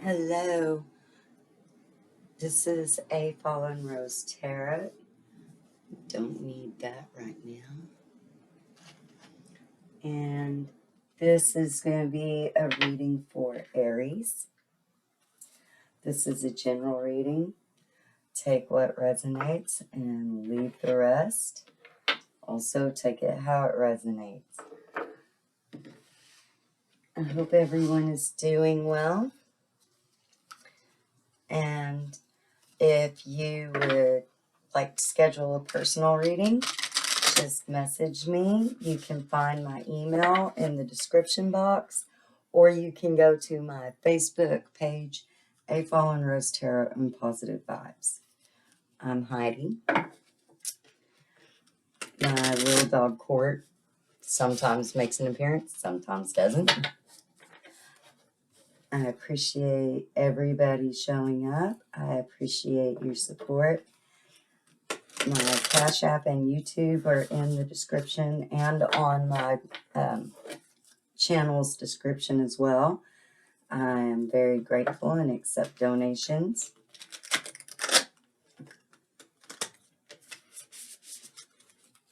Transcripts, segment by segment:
Hello, this is a Fallen Rose Tarot. Don't need that right now. And this is going to be a reading for Aries. This is a general reading. Take what resonates and leave the rest. Also, take it how it resonates. I hope everyone is doing well. And if you would like to schedule a personal reading, just message me. You can find my email in the description box, or you can go to my Facebook page, A Fallen Rose Tarot and Positive Vibes. I'm Heidi. My little dog Court sometimes makes an appearance, sometimes doesn't. I appreciate everybody showing up. I appreciate your support. My Cash App and YouTube are in the description and on my channel's description as well. I am very grateful and accept donations.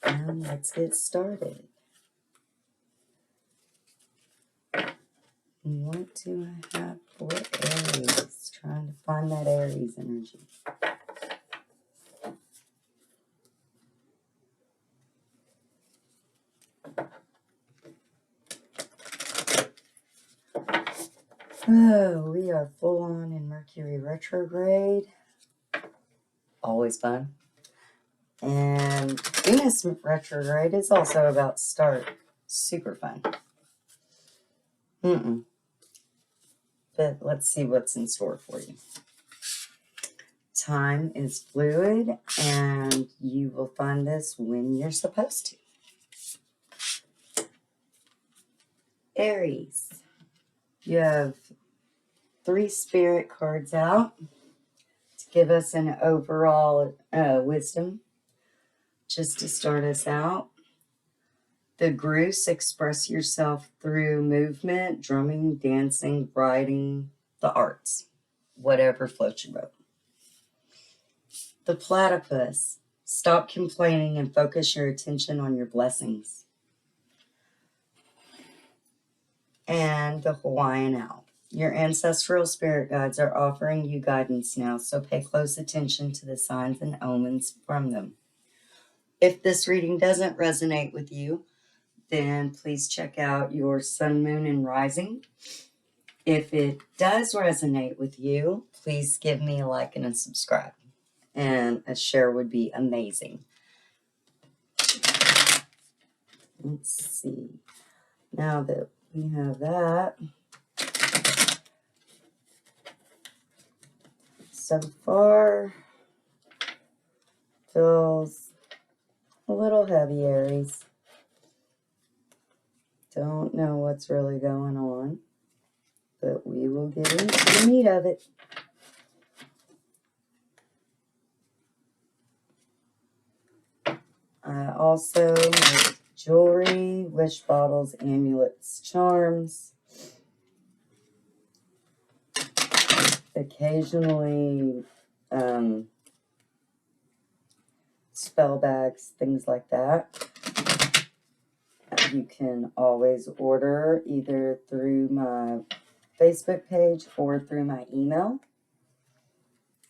And let's get started. What do I have for Aries? Trying to find that Aries energy. Oh, we are full on in Mercury retrograde. Always fun. And Venus retrograde is also about to start. Super fun. But let's see what's in store for you. Time is fluid, and you will find this when you're supposed to. Aries, you have 3 spirit cards out to give us an overall wisdom, just to start us out. The Groose, express yourself through movement, drumming, dancing, writing, the arts, whatever floats your boat. The Platypus, stop complaining and focus your attention on your blessings. And the Hawaiian Owl, your ancestral spirit guides are offering you guidance now, so pay close attention to the signs and omens from them. If this reading doesn't resonate with you, then please check out your sun, moon, and rising. If it does resonate with you, please give me a like and a subscribe. And a share would be amazing. Let's see. Now that we have that, so far feels a little heavy, Aries. Don't know what's really going on, but we will get into the meat of it. I also make jewelry, wish bottles, amulets, charms. Occasionally, spell bags, things like that. You can always order either through my Facebook page or through my email.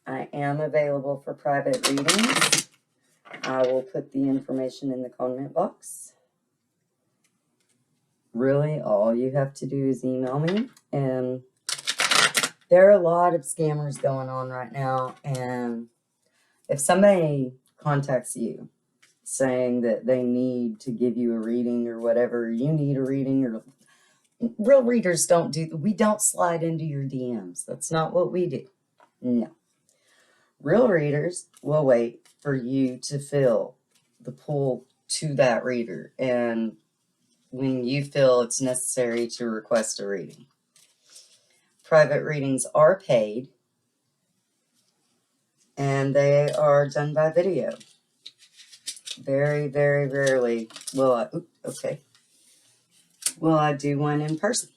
I am available for private readings. I will put the information in the comment box. Really, all you have to do is email me. And there are a lot of scammers going on right now. And if somebody contacts you saying that they need to give you a reading or whatever, you need a reading, or real readers we don't slide into your DMs. That's not what we do. No. Real readers will wait for you to fill the pull to that reader, and when you feel it's necessary to request a reading. Private readings are paid, and they are done by video. Very, very rarely will I do one in person.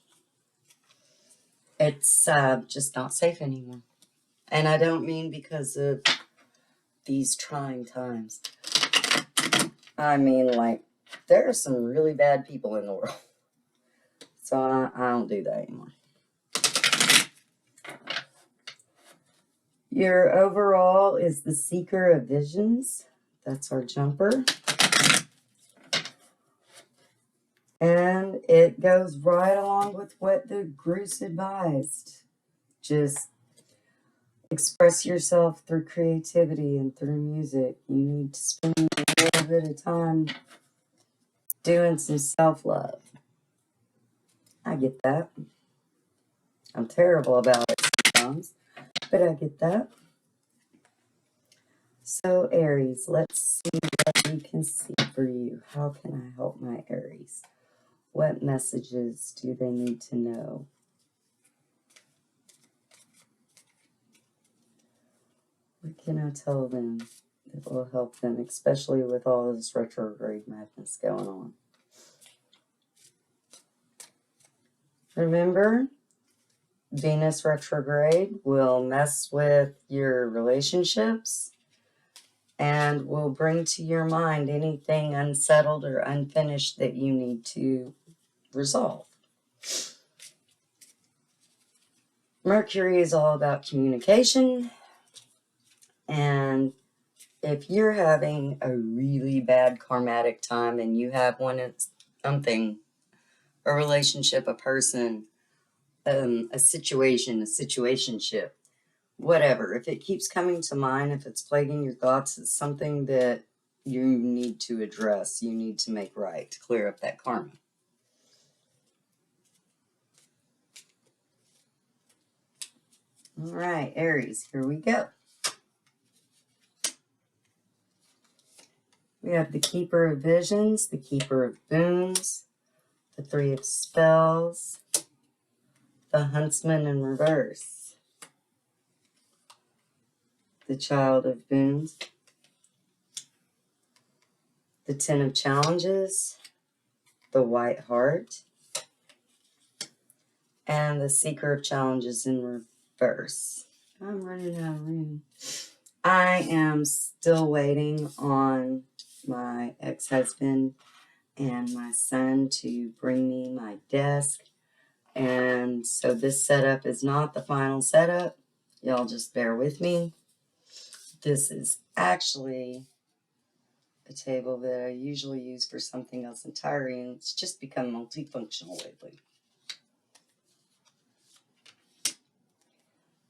It's just not safe anymore. And I don't mean because of these trying times. I mean, like, there are some really bad people in the world. So I don't do that anymore. Your overall is the Seeker of Visions. That's our jumper. And it goes right along with what the Groose advised. Just express yourself through creativity and through music. You need to spend a little bit of time doing some self-love. I get that. I'm terrible about it sometimes, but I get that. So Aries, let's see what we can see for you. How can I help my Aries? What messages do they need to know? What can I tell them that will help them, especially with all this retrograde madness going on? Remember, Venus retrograde will mess with your relationships and will bring to your mind anything unsettled or unfinished that you need to resolve. Mercury is all about communication, and if you're having a really bad karmatic time and you have something, a relationship, a person, a situationship, whatever, if it keeps coming to mind, if it's plaguing your thoughts, it's something that you need to address, you need to make right to clear up that karma. All right, Aries, here we go. We have the Keeper of Visions, the Keeper of Boons, the Three of Spells, the Huntsman in reverse, the Child of Boons, the Ten of Challenges, the White Heart, and the Seeker of Challenges in reverse. I'm running out of room. I am still waiting on my ex-husband and my son to bring me my desk. And so this setup is not the final setup. Y'all just bear with me. This is actually a table that I usually use for something else entirely, and it's just become multifunctional lately.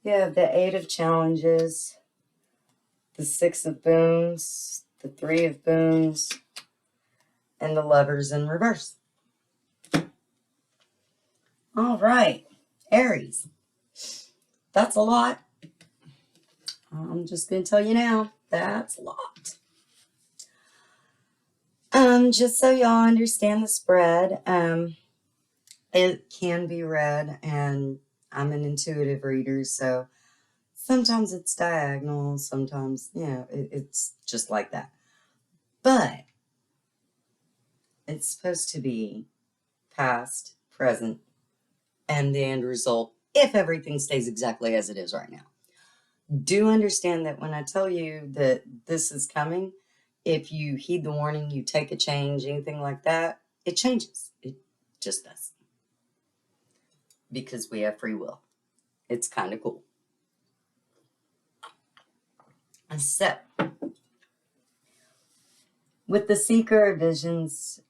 You have the Eight of Challenges, the Six of Boons, the Three of Boons, and the Lovers in reverse. All right, Aries. That's a lot. I'm just going to tell you now, that's a lot. Just so y'all understand the spread, it can be read, and I'm an intuitive reader, so sometimes it's diagonal, sometimes, it's just like that. But it's supposed to be past, present, and the end result if everything stays exactly as it is right now. Do understand that when I tell you that this is coming, if you heed the warning, you take a change, anything like that, it changes. It just does. Because we have free will. It's kind of cool. So, with the Seeker of Visions,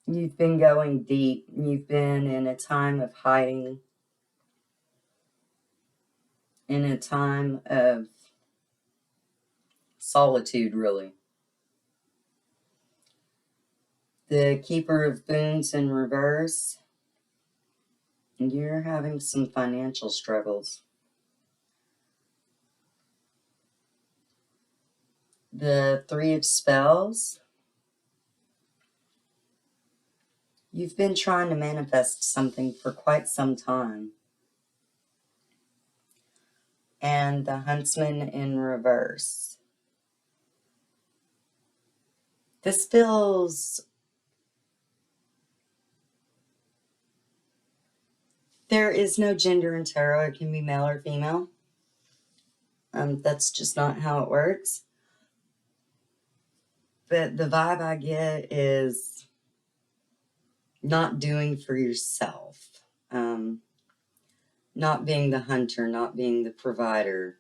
you've been going deep. You've been in a time of hiding, in a time of solitude, really. The Keeper of Boons in reverse, you're having some financial struggles. The Three of Spells, you've been trying to manifest something for quite some time. And the Huntsman in reverse. This feels There is no gender in tarot. It can be male or female. That's just not how it works. But the vibe I get is not doing for yourself. Not being the hunter, not being the provider.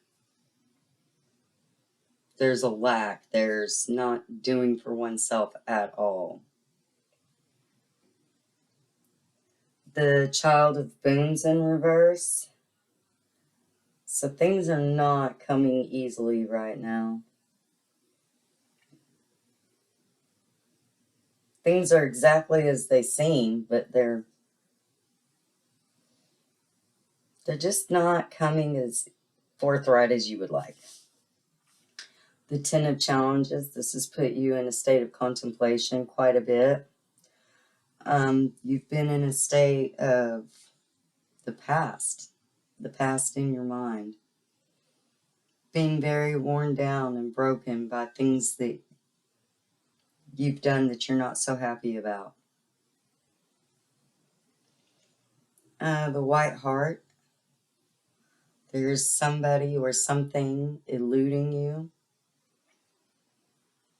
There's a lack. There's not doing for oneself at all. The Child of Boons in reverse. So things are not coming easily right now. Things are exactly as they seem, but they're just not coming as forthright as you would like. The Ten of Challenges, this has put you in a state of contemplation quite a bit. You've been in a state of the past in your mind, being very worn down and broken by things that you've done that you're not so happy about. The White Heart, there's somebody or something eluding you,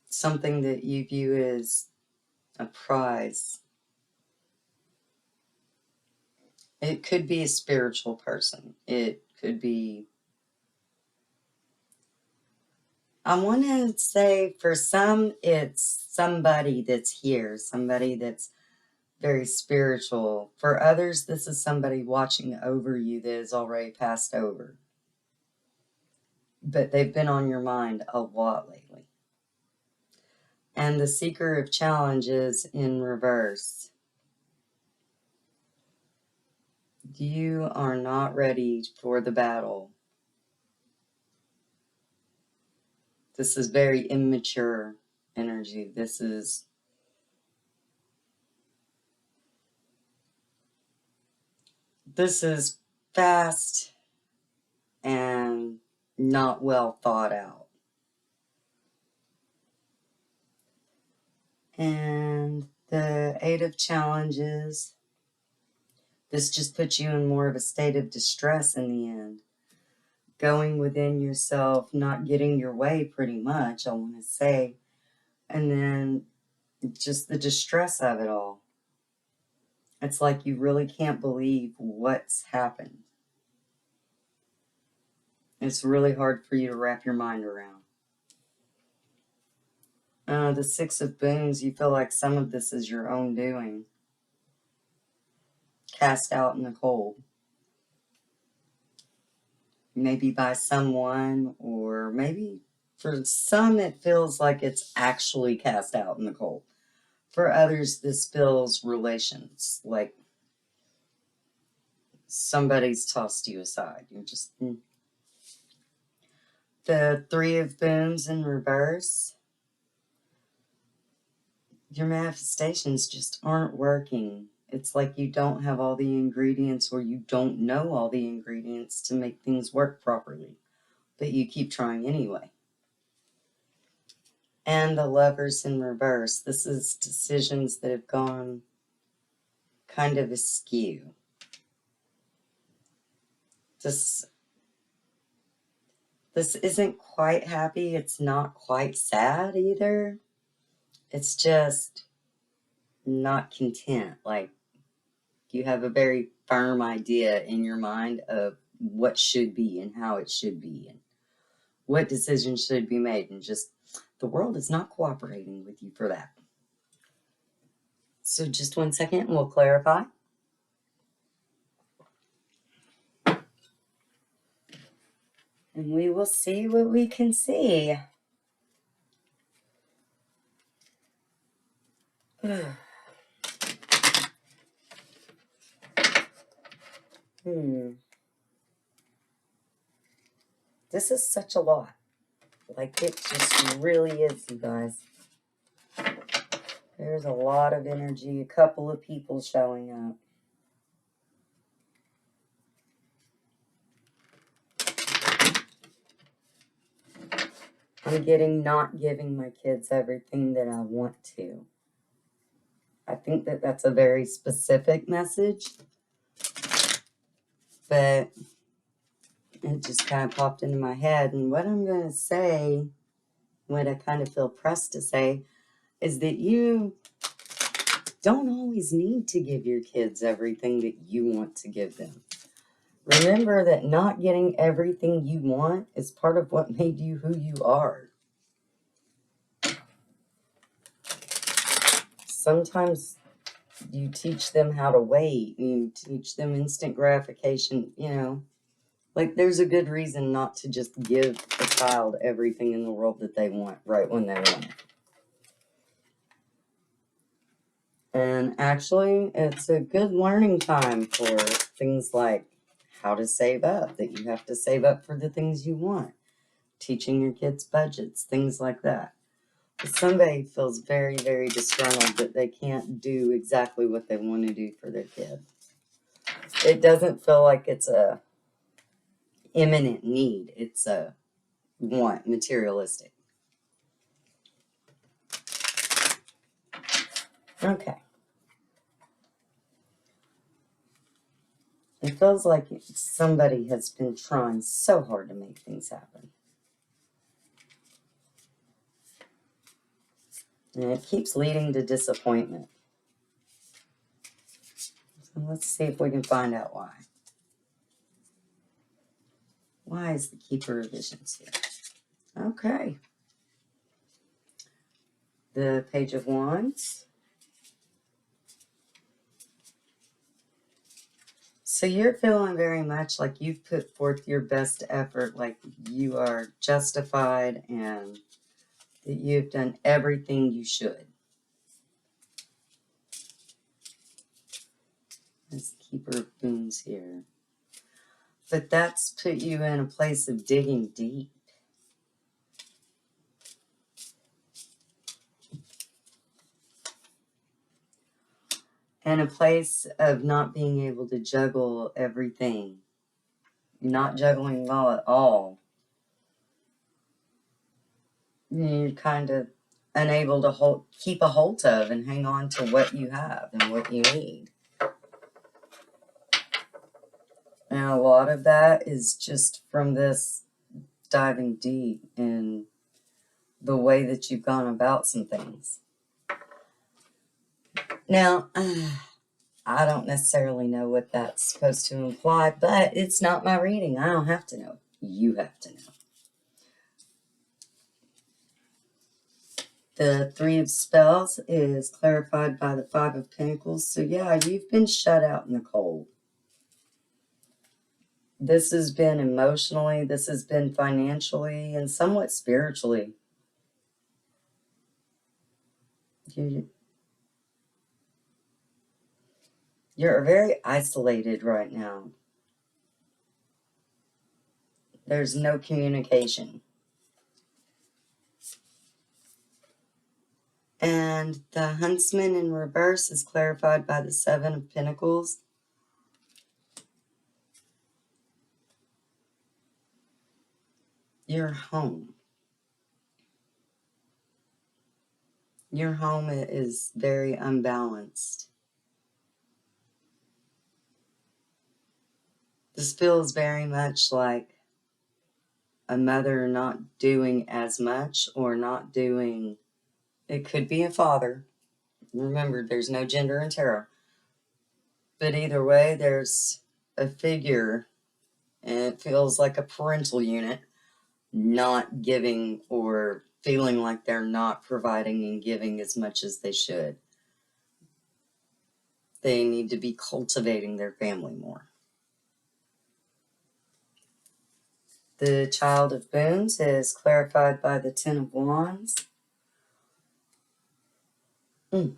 something that you view as a prize. It could be a spiritual person. It could be, I want to say for some, it's somebody that's here, somebody that's very spiritual. For others, this is somebody watching over you that is already passed over. But they've been on your mind a lot lately. And the Seeker of Challenges in reverse. You are not ready for the battle. This is very immature energy. This is fast and not well thought out. And the Eight of Challenges, this just puts you in more of a state of distress in the end. Going within yourself, not getting your way pretty much, I want to say. And then just the distress of it all. It's like you really can't believe what's happened. It's really hard for you to wrap your mind around. The Six of Boons, you feel like some of this is your own doing. Cast out in the cold. Maybe by someone, or maybe for some it feels like it's actually cast out in the cold. For others, this feels relations, like somebody's tossed you aside. You're just... The Three of Boons in reverse. Your manifestations just aren't working. It's like you don't have all the ingredients, or you don't know all the ingredients to make things work properly, but you keep trying anyway. And the Lovers in reverse. This is decisions that have gone kind of askew. This isn't quite happy. It's not quite sad either. It's just not content. Like, you have a very firm idea in your mind of what should be and how it should be and what decisions should be made, and just the world is not cooperating with you for that. So just 1 second and we'll clarify. And we will see what we can see. This is such a lot. Like, it just really is, you guys. There's a lot of energy, a couple of people showing up. I'm getting not giving my kids everything that I want to. I think that that's a very specific message. But it just kind of popped into my head. And what I'm going to say, what I kind of feel pressed to say, is that you don't always need to give your kids everything that you want to give them. Remember that not getting everything you want is part of what made you who you are. Sometimes you teach them how to wait. You teach them instant gratification, you know. Like, there's a good reason not to just give a child everything in the world that they want right when they want it. And actually, it's a good learning time for things like how to save up, that you have to save up for the things you want. Teaching your kids budgets, things like that. But somebody feels very, very disgruntled that they can't do exactly what they want to do for their kid. It doesn't feel like it's a imminent need. It's a want, materialistic. Okay. It feels like somebody has been trying so hard to make things happen. And it keeps leading to disappointment. So let's see if we can find out why. Why is the Keeper of Visions here? Okay. The Page of Wands. So you're feeling very much like you've put forth your best effort, like you are justified and that you've done everything you should. There's the Keeper of Boons here. But that's put you in a place of digging deep. And a place of not being able to juggle everything. Not juggling well at all. You're kind of unable to keep a hold of and hang on to what you have and what you need. And a lot of that is just from this diving deep in the way that you've gone about some things. Now, I don't necessarily know what that's supposed to imply, but it's not my reading. I don't have to know. You have to know. The Three of Spells is clarified by the Five of Pentacles. So yeah, you've been shut out in the cold. This has been emotionally, this has been financially, and somewhat spiritually. You're very isolated right now. There's no communication. And the Huntsman in reverse is clarified by the Seven of Pentacles. Your home. Your home is very unbalanced. This feels very much like a mother not doing as much or not doing, it could be a father. Remember, there's no gender in tarot. But either way, there's a figure, and it feels like a parental unit, not giving or feeling like they're not providing and giving as much as they should. They need to be cultivating their family more. The Child of Boons is clarified by the Ten of Wands. You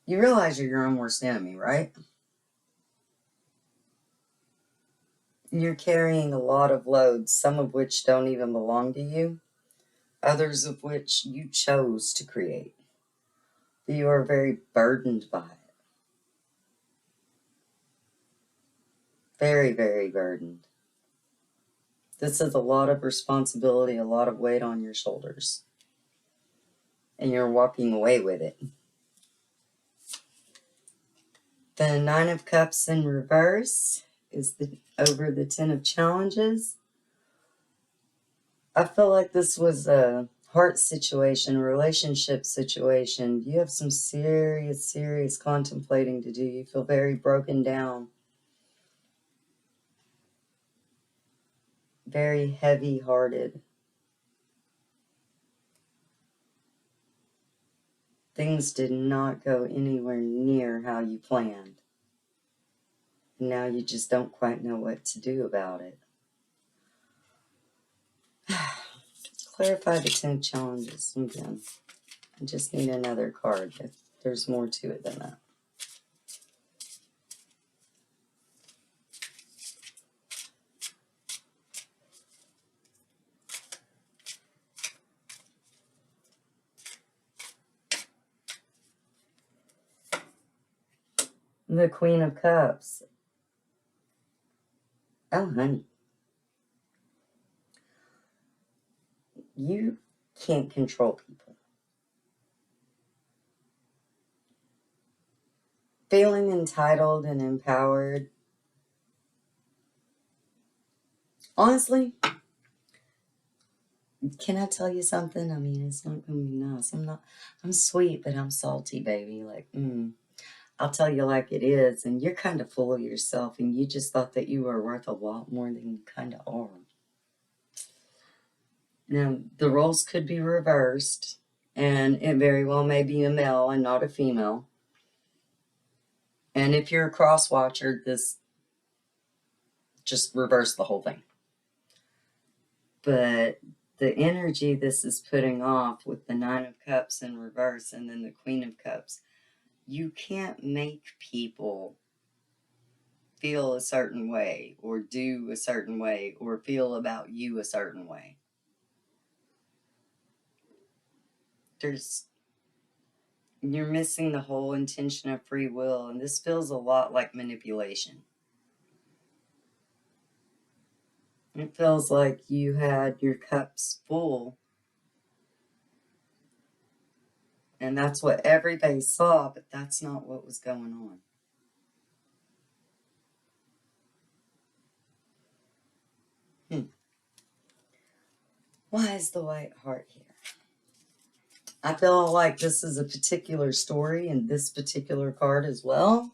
realize you're your own worst enemy, right? You're carrying a lot of loads, some of which don't even belong to you, others of which you chose to create. You are very burdened by it. Very, very burdened. This is a lot of responsibility, a lot of weight on your shoulders. And you're walking away with it. The Nine of Cups in reverse is over the Ten of Challenges. I feel like this was a heart situation, a relationship situation. You have some serious contemplating to do. You feel very broken down. Very heavy-hearted. Things did not go anywhere near how you planned. Now you just don't quite know what to do about it. Clarify the 10 challenges again. I just need another card. There's more to it than that. The Queen of Cups. Oh, honey. You can't control people. Feeling entitled and empowered. Honestly, can I tell you something? I mean, it's not going to be nice. I'm sweet, but I'm salty, baby. Like, I'll tell you like it is. And you're kind of full of yourself, and you just thought that you were worth a lot more than you kind of are. Now, the roles could be reversed, and it very well may be a male and not a female. And if you're a cross-watcher, this just reverse the whole thing. But the energy this is putting off with the Nine of Cups in reverse and then the Queen of Cups, you can't make people feel a certain way or do a certain way or feel about you a certain way. You're missing the whole intention of free will, and this feels a lot like manipulation. It feels like you had your cups full, and that's what everybody saw, but that's not what was going on. Why is the White Heart here? I feel like this is a particular story in this particular card as well.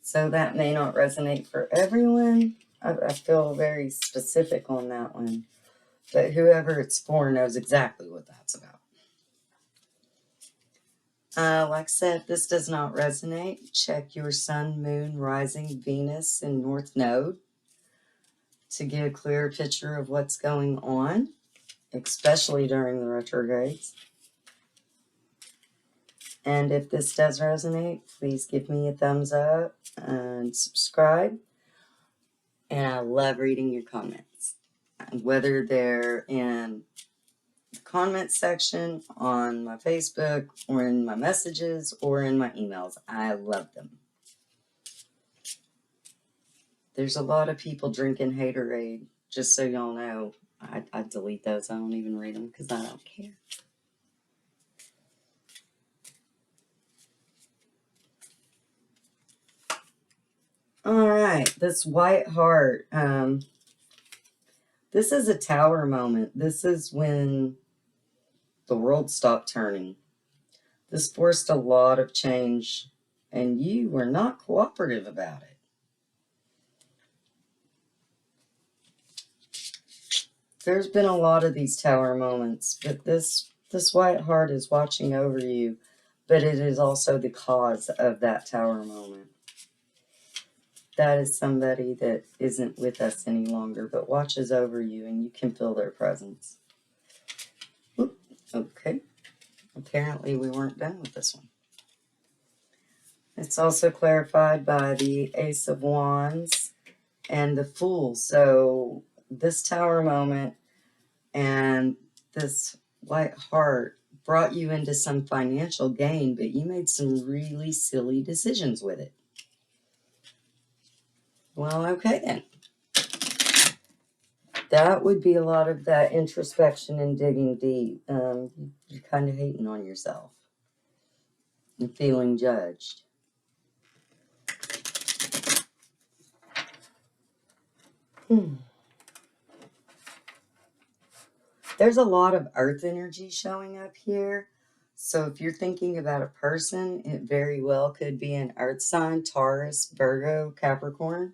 So that may not resonate for everyone. I feel very specific on that one. But whoever it's for knows exactly what that's about. Like I said, this does not resonate. Check your Sun, Moon, Rising, Venus, and North Node to get a clearer picture of what's going on, especially during the retrogrades. And if this does resonate, please give me a thumbs up and subscribe. And I love reading your comments, whether they're in the comment section on my Facebook or in my messages or in my emails. I love them. There's a lot of people drinking haterade, just so y'all know. I delete those. I don't even read them because I don't care. All right, this White Heart. This is a Tower moment. This is when the world stopped turning. This forced a lot of change, and you were not cooperative about it. There's been a lot of these Tower moments, but this White Heart is watching over you, but it is also the cause of that Tower moment. That is somebody that isn't with us any longer, but watches over you, and you can feel their presence. Oop, okay. Apparently we weren't done with this one. It's also clarified by the Ace of Wands and the Fool. So this Tower moment and this White Heart brought you into some financial gain, but you made some really silly decisions with it. Well, okay then. That would be a lot of that introspection and digging deep. You're kind of hating on yourself and feeling judged. There's a lot of earth energy showing up here. So if you're thinking about a person, it very well could be an earth sign, Taurus, Virgo, Capricorn.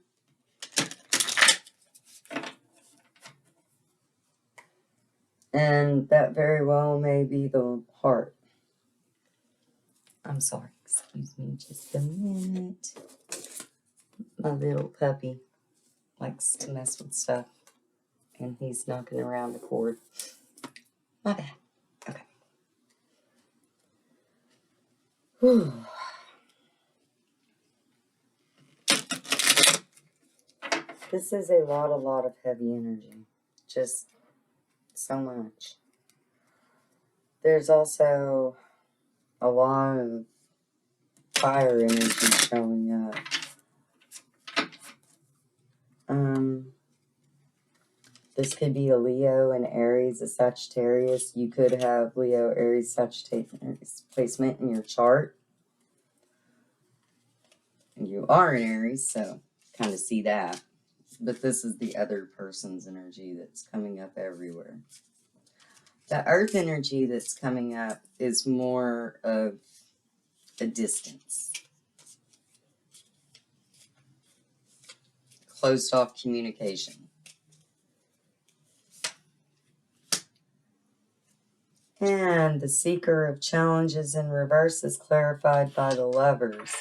And that very well may be the heart. I'm sorry, excuse me just a minute. My little puppy likes to mess with stuff, and he's knocking around the cord. My bad. Okay. Whew. This is a lot of heavy energy. Just so much. There's also a lot of fire energy showing up. This could be a Leo, an Aries, a Sagittarius. You could have Leo, Aries, Sagittarius placement in your chart. You are an Aries, so kind of see that. But this is the other person's energy that's coming up everywhere. The earth energy that's coming up is more of a distance. Closed off communication. And the seeker of challenges in reverse is clarified by the lovers.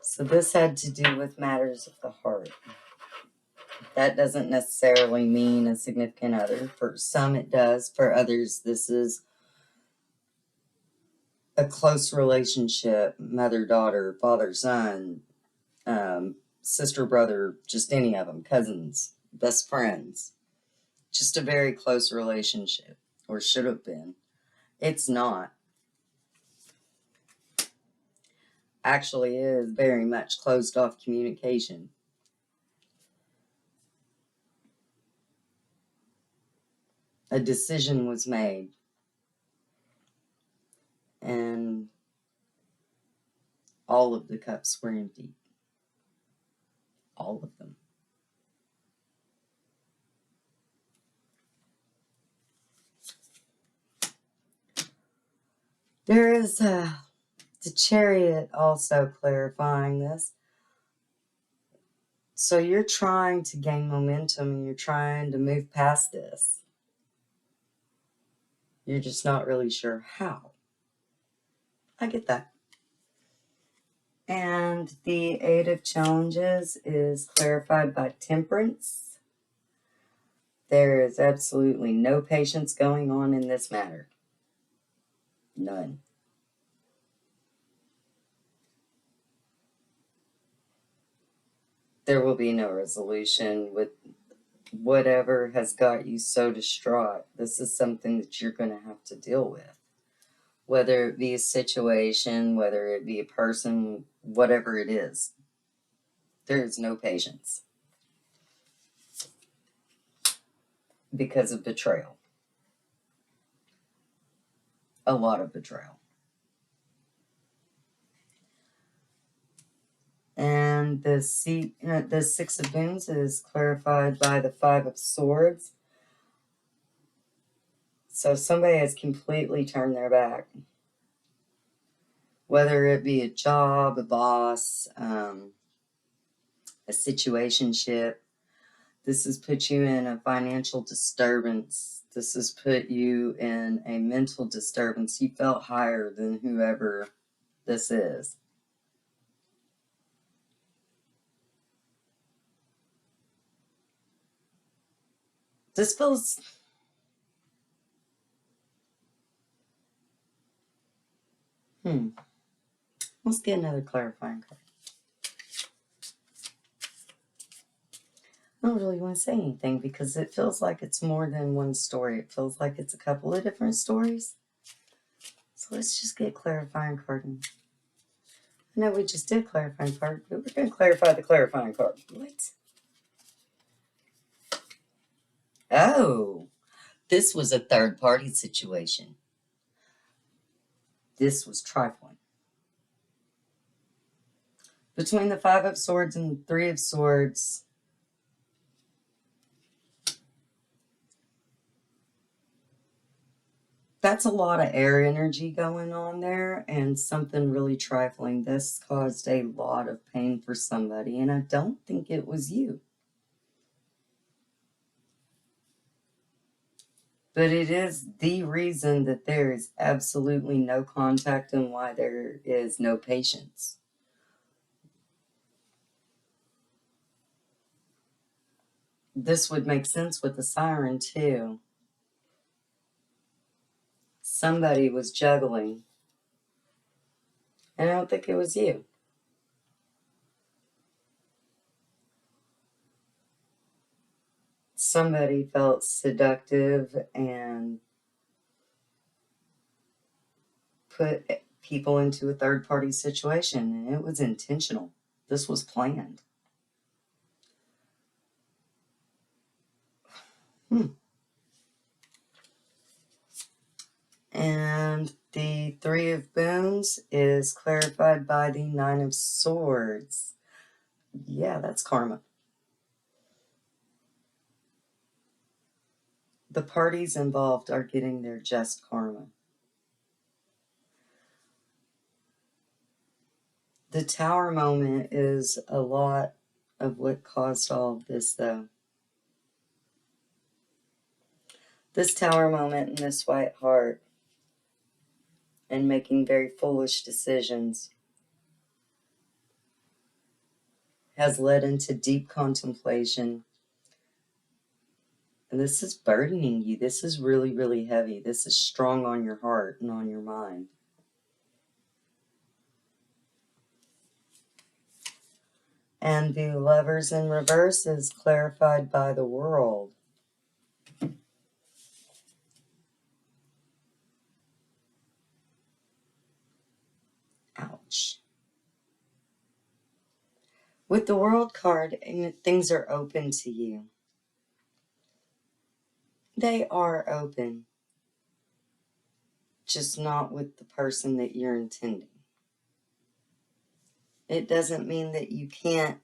So this had to do with matters of the heart. That doesn't necessarily mean a significant other. For some it does. For others, this is a close relationship, mother-daughter, father-son, sister-brother, just any of them, cousins, best friends. Just a very close relationship, or should have been. It's not. Actually is very much closed off communication. A decision was made. And all of the cups were empty. All of them. There is the Chariot also clarifying this. So you're trying to gain momentum and you're trying to move past this. You're just not really sure how. I get that. And the Eight of Challenges is clarified by Temperance. There is absolutely no patience going on in this matter. None. There will be no resolution with whatever has got you so distraught. This is something that you're going to have to deal with. Whether it be a situation, whether it be a person, whatever it is. There is no patience. Because of betrayal. A lot of betrayal. And the Six of Moons is clarified by the Five of Swords. So somebody has completely turned their back. Whether it be a job, a boss, a situationship. This has put you in a financial disturbance. This has put you in a mental disturbance. You felt higher than whoever this is. This feels... Let's get another clarifying card. I don't really want to say anything because it feels like it's more than one story. It feels like it's a couple of different stories. So let's just get clarifying card. I know we just did clarifying card, but we're going to clarify the clarifying card. What? Oh, this was a third-party situation. This was trifling. Between the Five of Swords and the Three of Swords, That's a lot of air energy going on there, and something really trifling. This caused a lot of pain for somebody, and I don't think it was you. But it is the reason that there is absolutely no contact and why there is no patience. This would make sense with the siren, too. Somebody was juggling, and I don't think it was you. Somebody felt seductive and put people into a third party situation, and it was intentional. This was planned. And the Three of Boons is clarified by the Nine of Swords. Yeah, that's karma. The parties involved are getting their just karma. The Tower moment is a lot of what caused all of this, though. This Tower moment and this White Heart and making very foolish decisions has led into deep contemplation. And this is burdening you. This is really, really heavy. This is strong on your heart and on your mind. And the Lovers in reverse is clarified by the World. Ouch. With the World card, things are open to you. They are open. Just not with the person that you're intending. It doesn't mean that you can't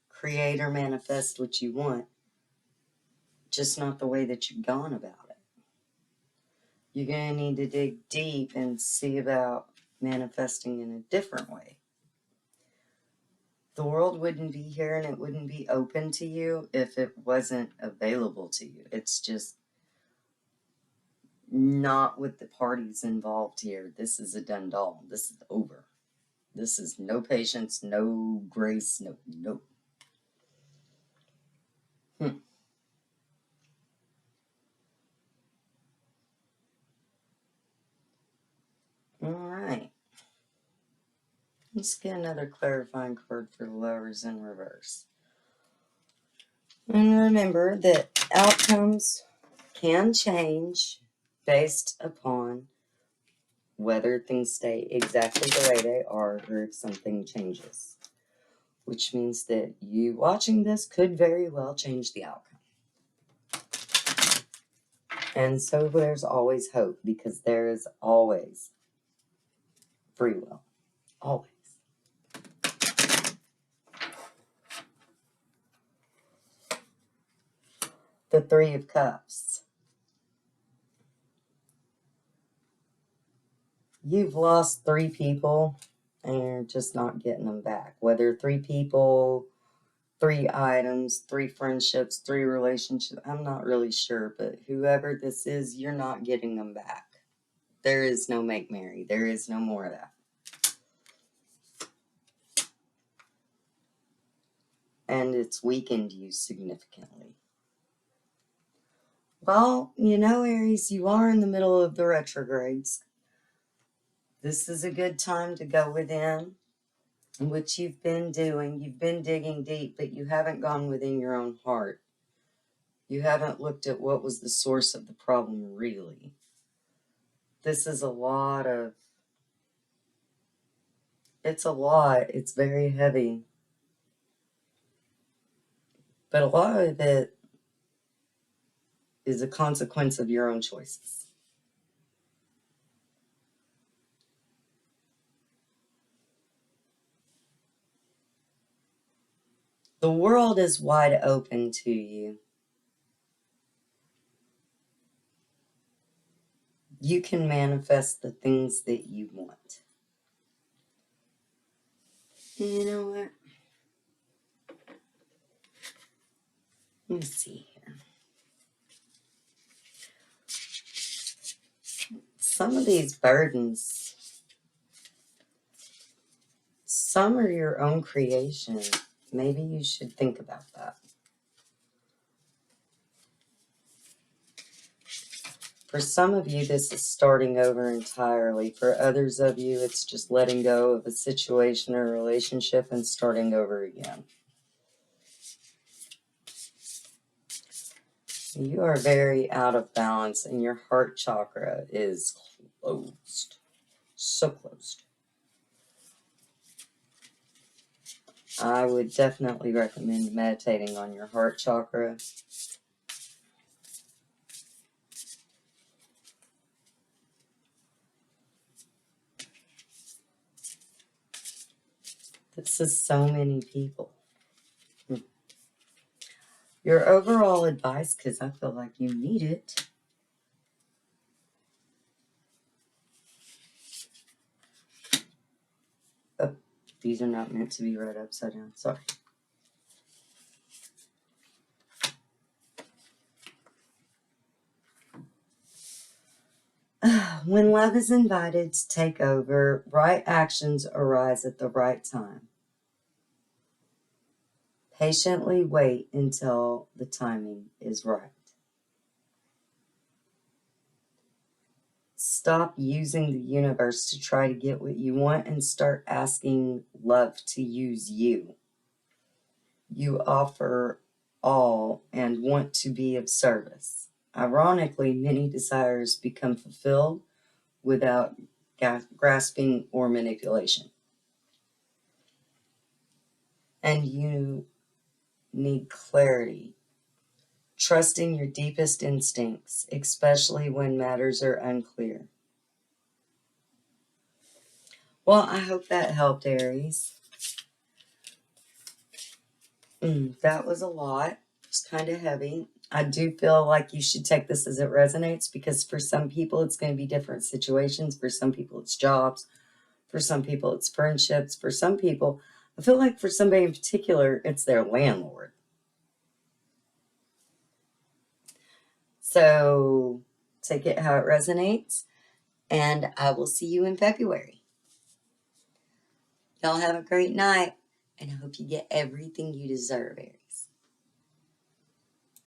create or manifest what you want, just not the way that you've gone about it. You're going to need to dig deep and see about manifesting in a different way. The world wouldn't be here and it wouldn't be open to you if it wasn't available to you. It's just not with the parties involved here. This is a done deal. This is over. This is no patience, no grace, no. All right. Let's get another clarifying card for Lovers in reverse. And remember that outcomes can change based upon whether things stay exactly the way they are or if something changes. Which means that you watching this could very well change the outcome. And so there's always hope because there is always free will. Always. The Three of Cups. You've lost 3 people and you're just not getting them back. Whether 3 people, 3 items, 3 friendships, 3 relationships, I'm not really sure, but whoever this is, you're not getting them back. There is no make merry. There is no more of that. And it's weakened you significantly. Well, you know, Aries, you are in the middle of the retrogrades. This is a good time to go within, which you've been doing. You've been digging deep, but you haven't gone within your own heart. You haven't looked at what was the source of the problem, really. This is a lot of... It's a lot. It's very heavy. But a lot of it is a consequence of your own choices. The world is wide open to you. You can manifest the things that you want. You know what? Let me see here. Some of these burdens, some are your own creation. Maybe you should think about that. For some of you, this is starting over entirely. For others of you, it's just letting go of a situation or relationship and starting over again. You are very out of balance and your heart chakra is closed. So closed. I would definitely recommend meditating on your heart chakra. This is so many people. Your overall advice, because I feel like you need it. Oh, these are not meant to be read upside down. Sorry. When love is invited to take over, right actions arise at the right time. Patiently wait until the timing is right. Stop using the universe to try to get what you want and start asking love to use you. You offer all and want to be of service. Ironically, many desires become fulfilled without grasping or manipulation. And you need clarity. Trusting your deepest instincts, especially when matters are unclear. Well, I hope that helped, Aries. That was a lot. It's kind of heavy. I do feel like you should take this as it resonates, because for some people it's going to be different situations. For some people it's jobs. For some people it's friendships. For some people, I feel like for somebody in particular, it's their landlord. So take it how it resonates, and I will see you in February. Y'all have a great night, and I hope you get everything you deserve, Aries.